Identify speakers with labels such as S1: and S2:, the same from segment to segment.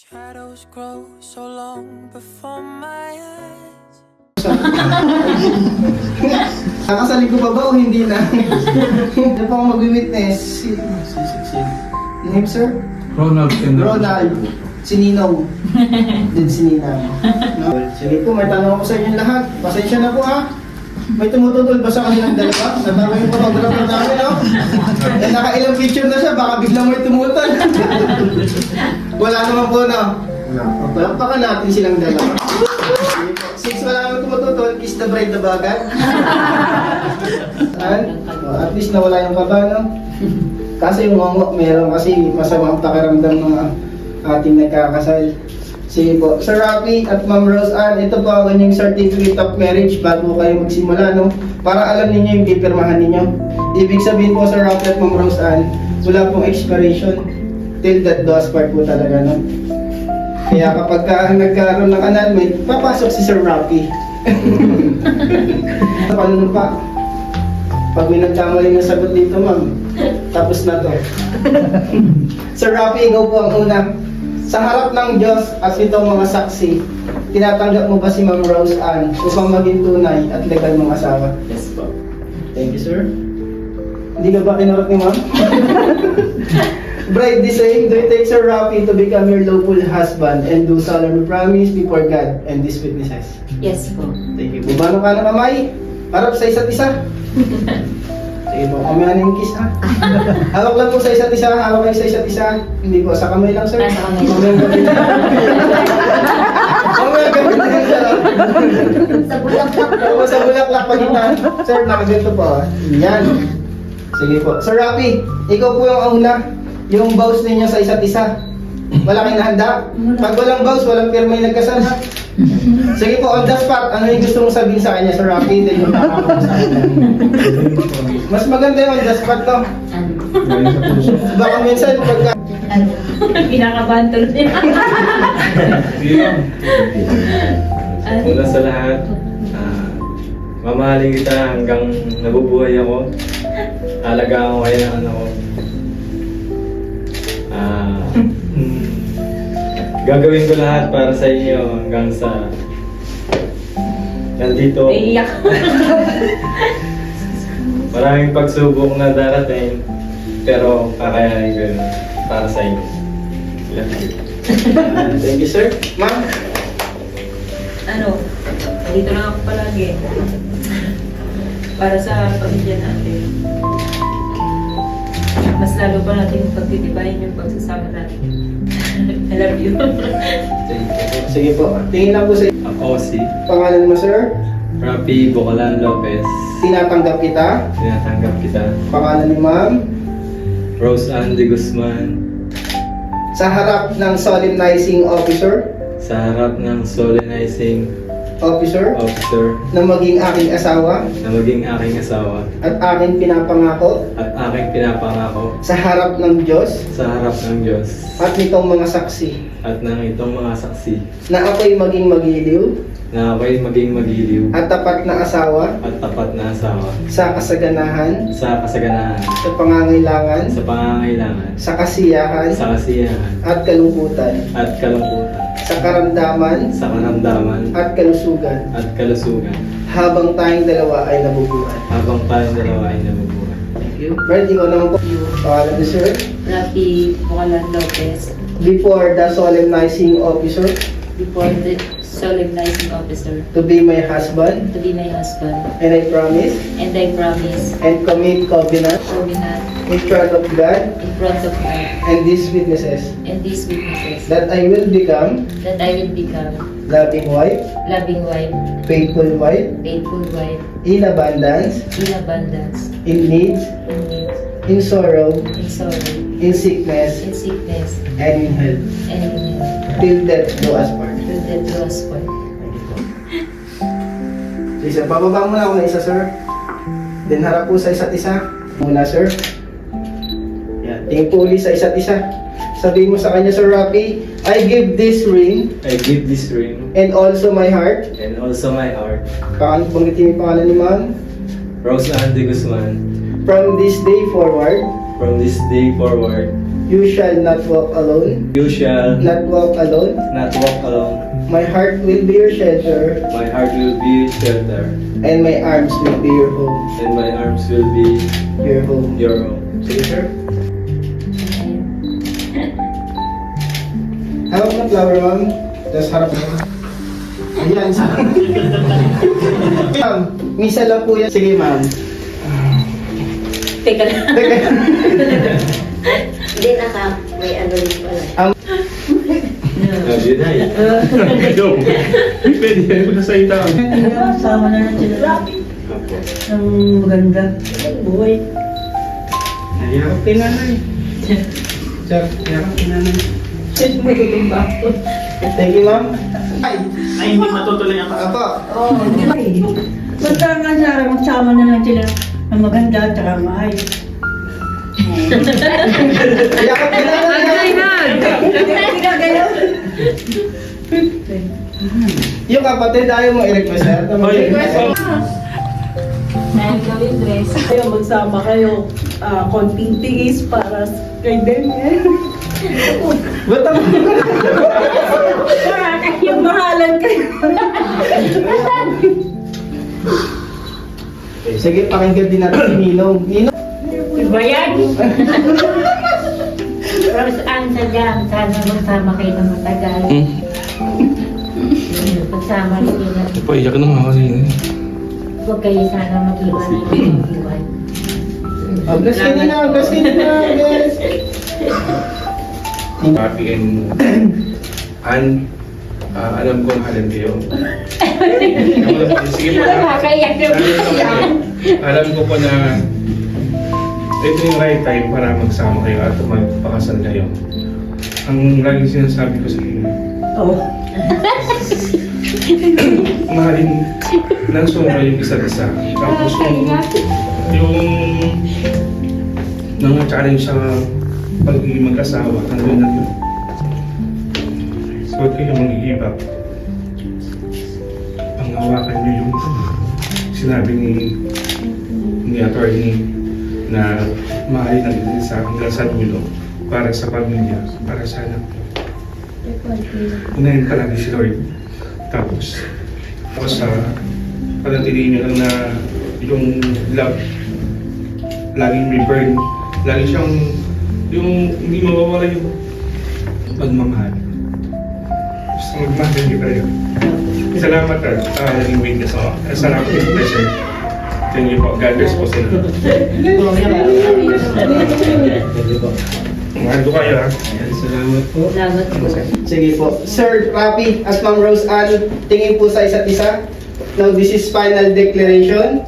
S1: Shadows grow so long before my eyes.
S2: Nakasalig ko pa ba o hindi na? Hindi pa ako mag-witness. Name, sir?
S3: Ronald Kendall.
S2: Ronald. Si Ninong. Din si Ninang. No? Sige po, may tanong ako sa inyo lahat. Pasensya na po ha. May tumututol ba sa kanilang dalawa? Natama yung photographer namin, no? Eh, naka-ilang picture na siya, baka biglang may tumutol. Wala naman po, no? Palampakan natin silang dalawa. Sige po. Since wala naman tumututol, kiss the bride na bagay. At least nawala yung kaba, no? Kasi yung ngongo, meron kasi masamang pakiramdam ng ating nagkakasal. Sige po. Sir Rafi at Ma'am Rose Ann, ito po ang inyong certificate of marriage bago kayo magsimula, no? Para alam ninyo yung pipirmahan ninyo. Ibig sabihin po, Sir Rafi at Ma'am Rose Ann, wala pong expiration till that does part po talaga, no? Kaya kapag nagkaroon ng kanal, may papasok si Sir Rafi. Paano pa? Pag may nagkamali ng sagot dito, ma'am, tapos na to. Sir Rafi, ikaw po ang una. Sa harap ng Diyos at itong mga saksi, tinatanggap mo ba si Ma'am Rose Ann upang maging tunay at legal mong asawa?
S4: Yes po.
S2: Thank you, sir. Hindi ka ba kinurot ni ma'am? Bride, the same, do you take Sir Rafi to become your lawful husband and do solemnly promise before God and these witnesses?
S4: Yes po.
S2: Thank you. Bubano ka na kamay. Harap sa isa't isa. Sige po, kami yung kiss ha. Hawak lang po sa isa't isa, hawak kayo sa isa't isa. Hindi po, sa kamay lang sir.
S4: Sa kamay lang.
S2: Mamayang gabi na. Mamayang gabi na sir.
S4: Sa bulaklak po.
S2: Ako sa bulaklak pagitan. Sir, nakaganto po. Yan. Sige po. Sir Rafi, ikaw po yung una. Yung vows ninyo sa isa't isa. Wala kayong nahanda? Pag walang vows, walang pirma yung nagkasal ha. Sige po, on the spot, ano yung gusto mong sabihin sa kanya, Sir Rafi? Then yung nakakapag sa kanya. Mas maganda yung on the spot, no? Baka minsan, pagka...
S4: Kinakabahan tuloy.
S3: Una sa lahat, mamahalin kita hanggang nabubuhay ako. Alagaan ko kayo ng ano ko. Gagawin ko lahat para sa inyo hanggang sa nandito.
S4: Iiyak.
S3: Maraming pagsubok na darating, pero kakayanin ko yun para sa inyo. Love you.
S2: Thank you, sir. Ma'am?
S4: Ano, dito lang ako palagi. Para sa pamilya natin. Mas lalo pa natin pagtitibayin yung pagsasama natin. I love you.
S2: Sige po. Tingin lang po sa
S3: Ako si
S2: pangalan mo, sir.
S3: Rafi Bocalan Lopez.
S2: Tinatanggap kita.
S3: Tinatanggap kita.
S2: Pangalan ni ma'am.
S3: Rose Ann de Guzman.
S2: Sa harap ng solemnizing officer.
S3: Sa harap ng solemnizing
S2: Officer.
S3: officer
S2: Na maging aking asawa.
S3: na maging aking asawa
S2: At aking pinapangako.
S3: at aking pinapangako
S2: Sa harap ng Diyos.
S3: sa harap ng Diyos
S2: At nitong mga saksi.
S3: at ng itong mga saksi
S2: Na ako'y maging magiliw.
S3: na ako'y maging magiliw
S2: At tapat na asawa.
S3: at tapat na asawa
S2: Sa kasaganahan.
S3: sa kasaganahan,
S2: Sa pangangailangan.
S3: sa pangangailangan,
S2: Sa kasiyahan.
S3: sa kasiyahan
S2: At kalungkutan.
S3: at kalungkutan,
S2: Sa karamdaman.
S3: sa karamdaman
S2: At kalusugan.
S3: at kalusugan
S2: Habang tayong dalawa ay nabubuhay.
S3: habang tayong dalawa ay nabubuhay.
S2: Thank you. Brad, ikaw naman po. Pangalan ni sir.
S4: Rafi Bocalan Lopez.
S2: Before the solemnizing officer
S4: Before the solemnizing officer.
S2: to be my husband.
S4: To be my husband.
S2: And I promise
S4: And I promise.
S2: and commit covenant
S4: Covenant.
S2: in front of God
S4: In front of God.
S2: and these witnesses
S4: And these witnesses.
S2: that I will become
S4: That I will become
S2: loving wife,
S4: loving wife.
S2: faithful wife,
S4: Faithful wife.
S2: in abundance,
S4: In abundance.
S2: in needs,
S4: In need.
S2: in sorrow,
S4: In sorrow.
S2: in sickness,
S4: In sickness.
S2: and in health,
S4: And in health.
S2: till death do us part.
S4: Till death do us part.
S2: Sige sir, bababa muna ako na isa sir. Then harap po sa isa't isa. Muna sir. Yan, tingin po ulit sa isa't isa. Sabihin mo sa kanya, Sir Rafi, I give this ring
S3: I give this ring
S2: and also my heart.
S3: and also my heart,
S2: Banggitin yung pangalan ni ma'am.
S3: Rose Ann de Guzman.
S2: From this day forward,
S3: From this day forward,
S2: You shall not walk alone.
S3: You shall
S2: Not walk alone.
S3: not walk alone.
S2: My heart will be your shelter,
S3: My heart will be shelter,
S2: and my arms will be your home.
S3: and my arms will be
S2: Your home.
S3: your own. Sige, sir.
S2: Hawak na flower, ma'am. Tapos harap mo. Ayan, sarap. Ma'am, misa lang po yan. Sige, ma'am.
S4: Teka lang.
S2: Teka.
S5: Hindi may ano rin pala.
S3: Love you, Day. Go. Pwede yan. Magsasalita ka.
S6: Sama na lang sila. Ang maganda. Buhay.
S2: Ayarap kay nanay. Sir, ayarap kay nanay.
S4: Matutumba ako.
S2: Thank you, ma'am. Ay,
S7: Hindi matutuloy ang
S2: apa.
S6: Oo, hindi ba eh. Basta nga Sarah, magsama na lang sila ang maganda at saka maayos.
S2: Ayarap kay nanay. Yung kapatid, ayaw mo i-request, sir.
S4: Dahil gawin dress.
S6: Kayo, magsama kayo. Konting tiis para kay Daniel.
S2: Ba't ang...
S6: Yung mahalan kayo.
S2: Sige, pakinggan din natin si Ninong. Ninong,
S4: Iba yan. Rose Ann, sadyang sana magsama kayo ng matagal. Pagsama rin yun.
S3: Paiyak na nga kasi.
S4: Huwag kayo sana mag-iwan.
S2: bless ka din na, bless ka din na, yes.
S8: Happy and alam ko mahalin kayo. Sige po.
S4: Nakakaiyak na po yan.
S8: Alam ko po na ito yung right time para magsama kayo at magpakasal kayo. Ang laging sinasabi ko sa inyo,
S6: Oo.
S8: mahalin ng sobra yung isa't isa. Tapos yung challenge sa pagiging mag-asawa, nandun na yun. So, huwag kayo mag-give up. Panghawakan nyo yung sinabi ni attorney na mahalin ang isa hanggang sa dulo para sa pamilya, para sa anak. Unahin ka lagi si Lord. Tapos panatilihin nyo lang na yung love laging may burn. Lagi siyang yung hindi mawawala yung pagmamahal. Gusto magmahal niyo kayo. Salamat at naging witness ako. Salamat at pleasure. Thank you po. God bless po sa inyo. Mahal ko kayo ha.
S2: Salamat po.
S4: Salamat po.
S2: Sige po. Sir Rafi at Ma'am Rose Ann, tingin po sa isa't isa. Now, this is final declaration.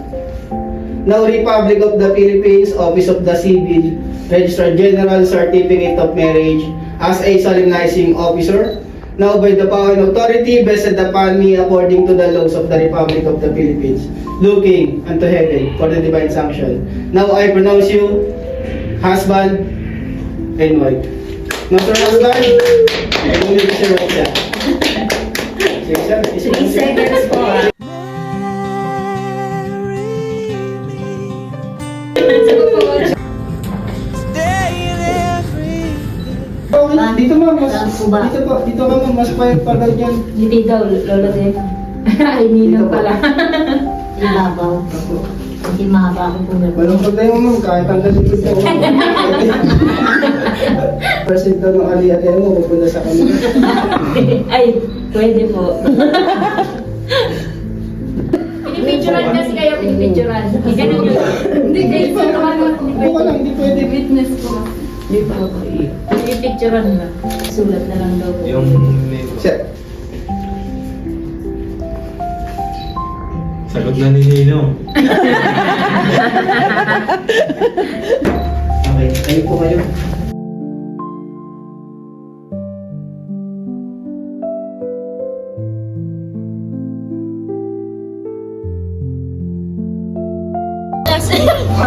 S2: Now, Republic of the Philippines, Office of the Civil Registrar General Certificate of Marriage as a solemnizing officer. Now, by the power and authority vested upon me according to the laws of the Republic of the Philippines, looking unto heaven for the divine sanction. Now, I pronounce you husband and wife. No, sir, husband? I only sir, wife siya. Sige, sir.
S5: 3 seconds po.
S2: Oh, dito ma'am, mas,
S5: Saan po ba?
S2: dito ka ma'am, mas payag dyan.
S4: Hindi daw, lolo din. Ay, ninong pala.
S5: Ibabaw. Kasi mahaba ako po na.
S2: Walang problema ma'am, kahit ang galikod ka ma'am. Percent daw ng ali-ali mo, pupunta sa kanila.
S4: Ay, pwede po. Pinipicturan kasi kayo, pinipicturan. Ganun yun. Hindi, guys.
S2: Buka lang, hindi pwede.
S4: Witness ko. Hindi po ako. Pinipicturan na. Sulat na lang daw po.
S3: Yung...
S2: Sir,
S3: Sagot na ni Nino.
S2: okay, kayo po kayo.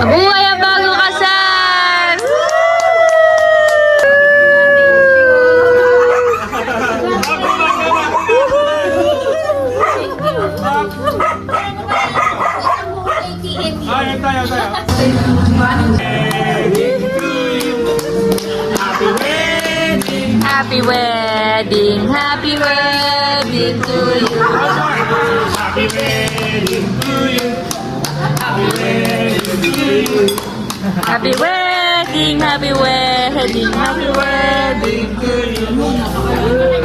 S9: Buhay ang bagong kasal!
S7: Tayo. Happy
S9: wedding, happy wedding to you.
S8: Happy wedding to you. Happy wedding to you.
S9: Happy wedding, happy wedding, happy wedding to you.